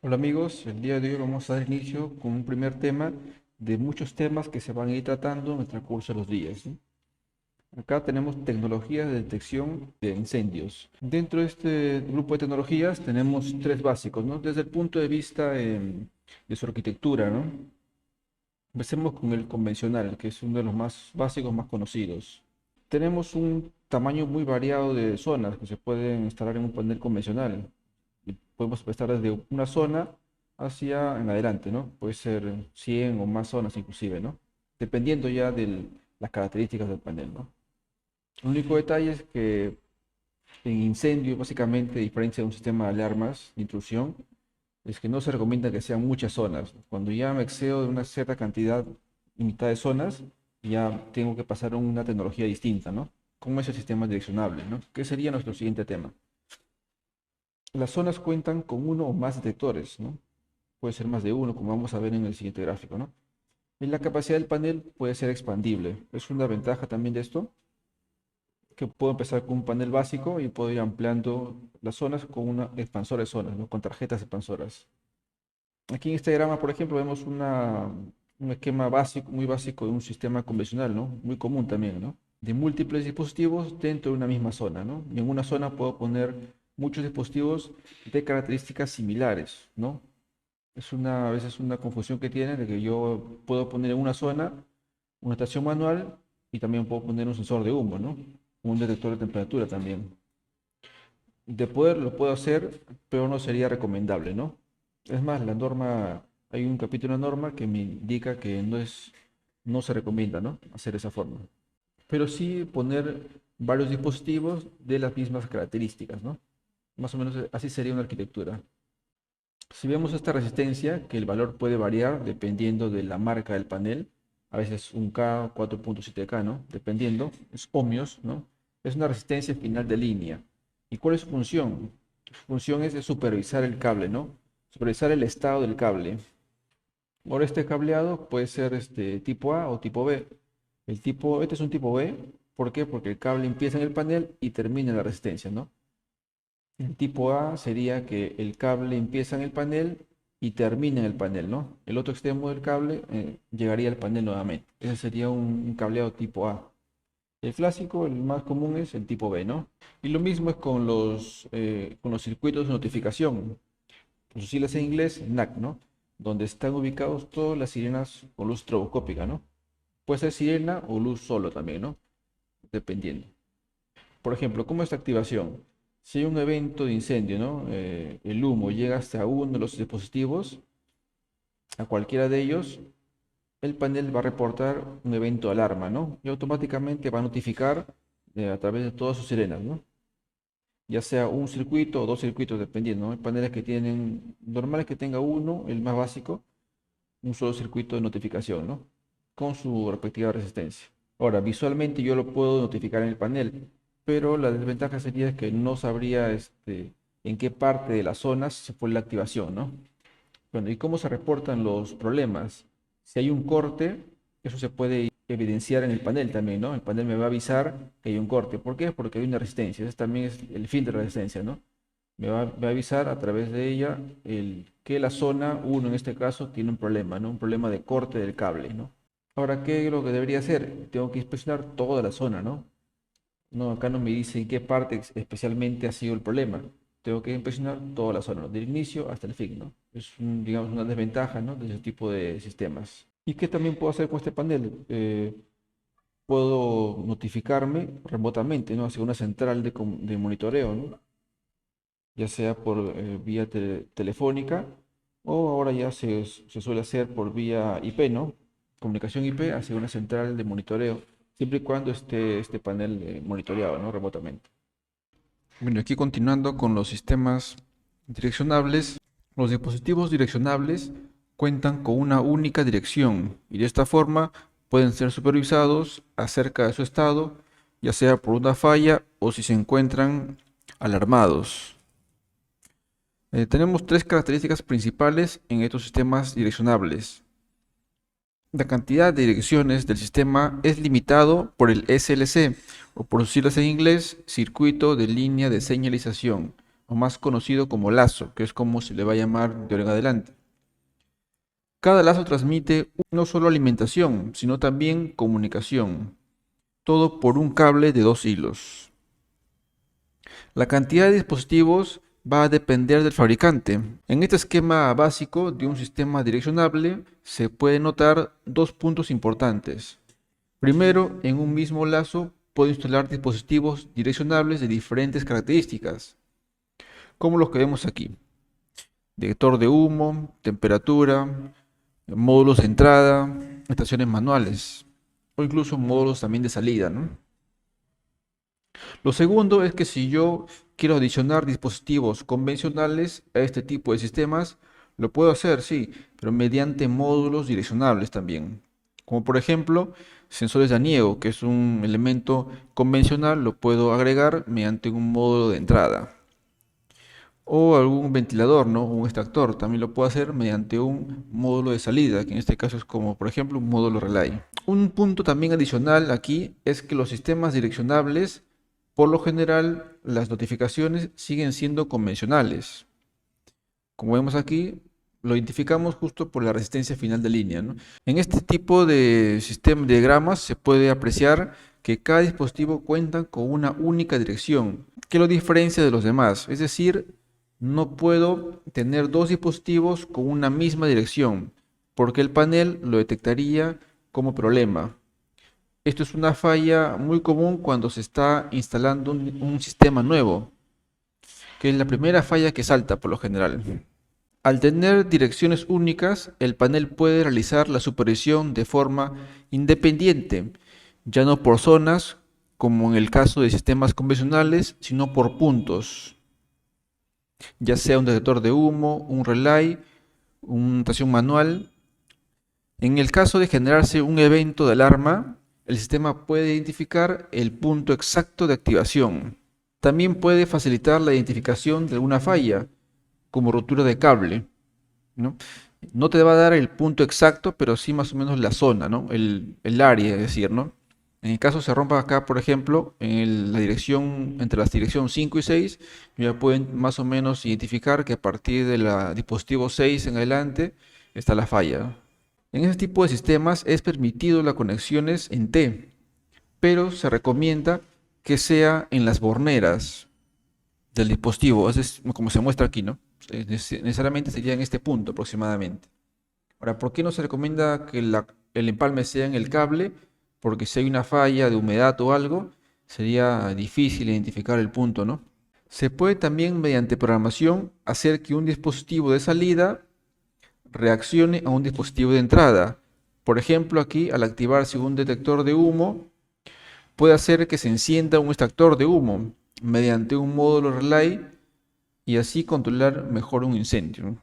Hola amigos, el día de hoy vamos a dar inicio con un primer tema de muchos temas que se van a ir tratando en el transcurso de los días, ¿no? Acá tenemos tecnologías de detección de incendios. Dentro de este grupo de tecnologías tenemos tres básicos, ¿no? Desde el punto de vista de su arquitectura, ¿no? Empecemos con el convencional, que es uno de los más básicos, más conocidos. Tenemos un tamaño muy variado de zonas que se pueden instalar en un panel convencional. Y podemos estar desde una zona hacia en adelante, ¿no? Puede ser 100 o más zonas inclusive, ¿no? Dependiendo ya de las características del panel, ¿no? El único detalle es que en incendio, básicamente, a diferencia de un sistema de alarmas de intrusión, es que no se recomienda que sean muchas zonas. Cuando ya me excedo de una cierta cantidad limitada de zonas, ya tengo que pasar a una tecnología distinta, ¿no? Como es el sistema direccionable, ¿no? Que sería nuestro siguiente tema. Las zonas cuentan con uno o más detectores, ¿no? Puede ser más de uno, como vamos a ver en el siguiente gráfico, ¿no? Y la capacidad del panel puede ser expandible. Es una ventaja también de esto, que puedo empezar con un panel básico y puedo ir ampliando las zonas con una expansora de zonas, ¿no? Con tarjetas expansoras. Aquí en este diagrama, por ejemplo, vemos un esquema básico, muy básico de un sistema convencional, ¿no? Muy común también, ¿no? De múltiples dispositivos dentro de una misma zona, ¿no? Y en una zona puedo poner muchos dispositivos de características similares, ¿no? A veces una confusión que tiene de que yo puedo poner en una zona una estación manual y también puedo poner un sensor de humo, ¿no? Un detector de temperatura también. De poder lo puedo hacer, pero no sería recomendable, ¿no? Es más, hay un capítulo de norma que me indica que no se recomienda, ¿no? Hacer de esa forma. Pero sí poner varios dispositivos de las mismas características, ¿no? Más o menos así sería una arquitectura. Si vemos esta resistencia, que el valor puede variar dependiendo de la marca del panel, a veces 1K, 4.7K, ¿no? Dependiendo, es ohmios, ¿no? Es una resistencia final de línea. ¿Y cuál es su función? Su función es de supervisar el cable, ¿no? Supervisar el estado del cable. Ahora este cableado puede ser tipo A o tipo B. Este es un tipo B, ¿por qué? Porque el cable empieza en el panel y termina en la resistencia, ¿no? El tipo A sería que el cable empieza en el panel y termina en el panel, ¿no? El otro extremo del cable llegaría al panel nuevamente. Ese sería un cableado tipo A. El clásico, el más común es el tipo B, ¿no? Y lo mismo es con los circuitos de notificación. Por sus siglas en inglés, NAC, ¿no? Donde están ubicados todas las sirenas con luz estroboscópica, ¿no? Puede ser sirena o luz solo también, ¿no? Dependiendo. Por ejemplo, ¿cómo es esta activación? Si hay un evento de incendio, ¿no? El humo llega hasta uno de los dispositivos, a cualquiera de ellos, el panel va a reportar un evento de alarma, ¿no? Y automáticamente va a notificar a través de todas sus sirenas, ¿no? Ya sea un circuito o dos circuitos, dependiendo, ¿no? Hay paneles que tienen, normales que tenga uno, el más básico, un solo circuito de notificación, ¿no? Con su respectiva resistencia. Ahora, visualmente yo lo puedo notificar en el panel, pero la desventaja sería que no sabría en qué parte de las zonas se fue la activación, ¿no? Bueno, ¿y cómo se reportan los problemas? Si hay un corte, eso se puede evidenciar en el panel también, ¿no? El panel me va a avisar que hay un corte. ¿Por qué? Porque hay una resistencia. Ese también es el fin de la resistencia, ¿no? Me va a avisar a través de ella que la zona uno en este caso tiene un problema, ¿no? Un problema de corte del cable, ¿no? Ahora, ¿qué es lo que debería hacer? Tengo que inspeccionar toda la zona, ¿no? No, acá no me dice en qué parte especialmente ha sido el problema. Tengo que inspeccionar toda la zona, ¿no? Del inicio hasta el fin, ¿no? Es, digamos, una desventaja, ¿no? De ese tipo de sistemas. ¿Y qué también puedo hacer con este panel? Puedo notificarme remotamente, ¿no? Hacia una central de monitoreo, ¿no? Ya sea por vía telefónica o ahora ya se suele hacer por vía IP, ¿no? Comunicación IP hacia una central de monitoreo, siempre y cuando esté este panel monitoreado, ¿no? Remotamente. Bueno, aquí continuando con los sistemas direccionables, los dispositivos direccionables cuentan con una única dirección y de esta forma pueden ser supervisados acerca de su estado, ya sea por una falla o si se encuentran alarmados. Tenemos tres características principales en estos sistemas direccionables. La cantidad de direcciones del sistema es limitado por el SLC, o por sus siglas en inglés, Circuito de Línea de Señalización. o más conocido como lazo, que es como se le va a llamar de ahora en adelante. Cada lazo transmite no solo alimentación, sino también comunicación, todo por un cable de 2 hilos. La cantidad de dispositivos va a depender del fabricante. En este esquema básico de un sistema direccionable se pueden notar 2 puntos importantes. Primero, en un mismo lazo puedo instalar dispositivos direccionables de diferentes características, como los que vemos aquí: detector de humo, temperatura, módulos de entrada, estaciones manuales o incluso módulos también de salida, ¿no? Lo segundo es que si yo quiero adicionar dispositivos convencionales a este tipo de sistemas, lo puedo hacer, sí, pero mediante módulos direccionables también. Como por ejemplo, sensores de aniego, que es un elemento convencional, lo puedo agregar mediante un módulo de entrada. O algún ventilador, ¿no? Un extractor, también lo puedo hacer mediante un módulo de salida, que en este caso es como por ejemplo un módulo relay. Un punto también adicional aquí es que los sistemas direccionables, por lo general, las notificaciones siguen siendo convencionales. Como vemos aquí, lo identificamos justo por la resistencia final de línea, ¿no? En este tipo de sistema de diagramas se puede apreciar que cada dispositivo cuenta con una única dirección, que lo diferencia de los demás. Es decir, no puedo tener 2 dispositivos con una misma dirección, porque el panel lo detectaría como problema. Esto es una falla muy común cuando se está instalando un sistema nuevo, que es la primera falla que salta por lo general. Al tener direcciones únicas, el panel puede realizar la supervisión de forma independiente, ya no por zonas, como en el caso de sistemas convencionales, sino por puntos, ya sea un detector de humo, un relay, una estación manual. En el caso de generarse un evento de alarma, el sistema puede identificar el punto exacto de activación. También puede facilitar la identificación de alguna falla, como rotura de cable, ¿no? No te va a dar el punto exacto, pero sí más o menos la zona, ¿no? El área, es decir, ¿no? En el caso se rompa acá, por ejemplo, en la dirección, entre las direcciones 5 y 6, ya pueden más o menos identificar que a partir del dispositivo 6 en adelante está la falla. En ese tipo de sistemas es permitido las conexiones en T, pero se recomienda que sea en las borneras del dispositivo, es como se muestra aquí, ¿no? Necesariamente sería en este punto aproximadamente. Ahora, ¿por qué no se recomienda que el empalme sea en el cable? Porque si hay una falla de humedad o algo, sería difícil identificar el punto, ¿no? Se puede también mediante programación hacer que un dispositivo de salida reaccione a un dispositivo de entrada. Por ejemplo, aquí al activarse un detector de humo, puede hacer que se encienda un extractor de humo mediante un módulo relay y así controlar mejor un incendio.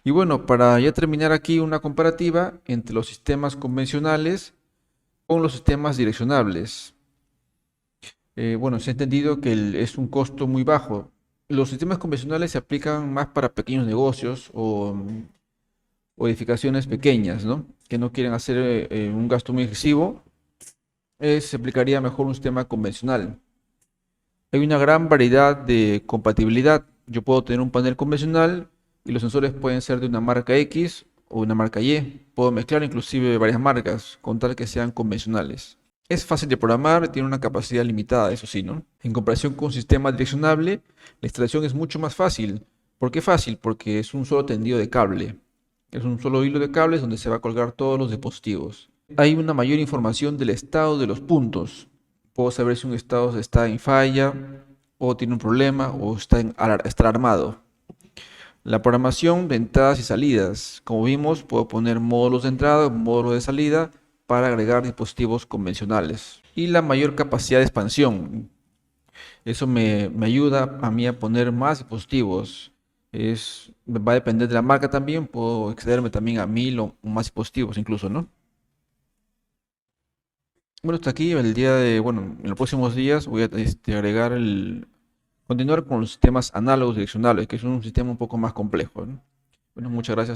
Y bueno, para ya terminar aquí una comparativa entre los sistemas convencionales con los sistemas direccionables. Bueno, se ha entendido que es un costo muy bajo. Los sistemas convencionales se aplican más para pequeños negocios o edificaciones pequeñas, ¿no? Que no quieren hacer un gasto muy excesivo. Se aplicaría mejor un sistema convencional. Hay una gran variedad de compatibilidad. Yo puedo tener un panel convencional y los sensores pueden ser de una marca X o una marca Y. Puedo mezclar inclusive varias marcas con tal que sean convencionales. Es fácil de programar, tiene una capacidad limitada, eso sí, ¿no? En comparación con un sistema direccionable, la instalación es mucho más fácil. ¿Por qué fácil? Porque es un solo tendido de cable. Es un solo hilo de cables donde se va a colgar todos los dispositivos. Hay una mayor información del estado de los puntos. Puedo saber si un estado está en falla o tiene un problema o está armado. La programación de entradas y salidas. Como vimos, puedo poner módulos de entrada o módulos de salida para agregar dispositivos convencionales. Y la mayor capacidad de expansión. Eso me ayuda a mí a poner más dispositivos. Va a depender de la marca también. Puedo excederme también a 1000 o más dispositivos incluso, ¿no? Bueno, hasta aquí el día de, bueno, en los próximos días voy a continuar con los sistemas análogos direccionales, que es un sistema un poco más complejo, ¿no? Bueno, muchas gracias.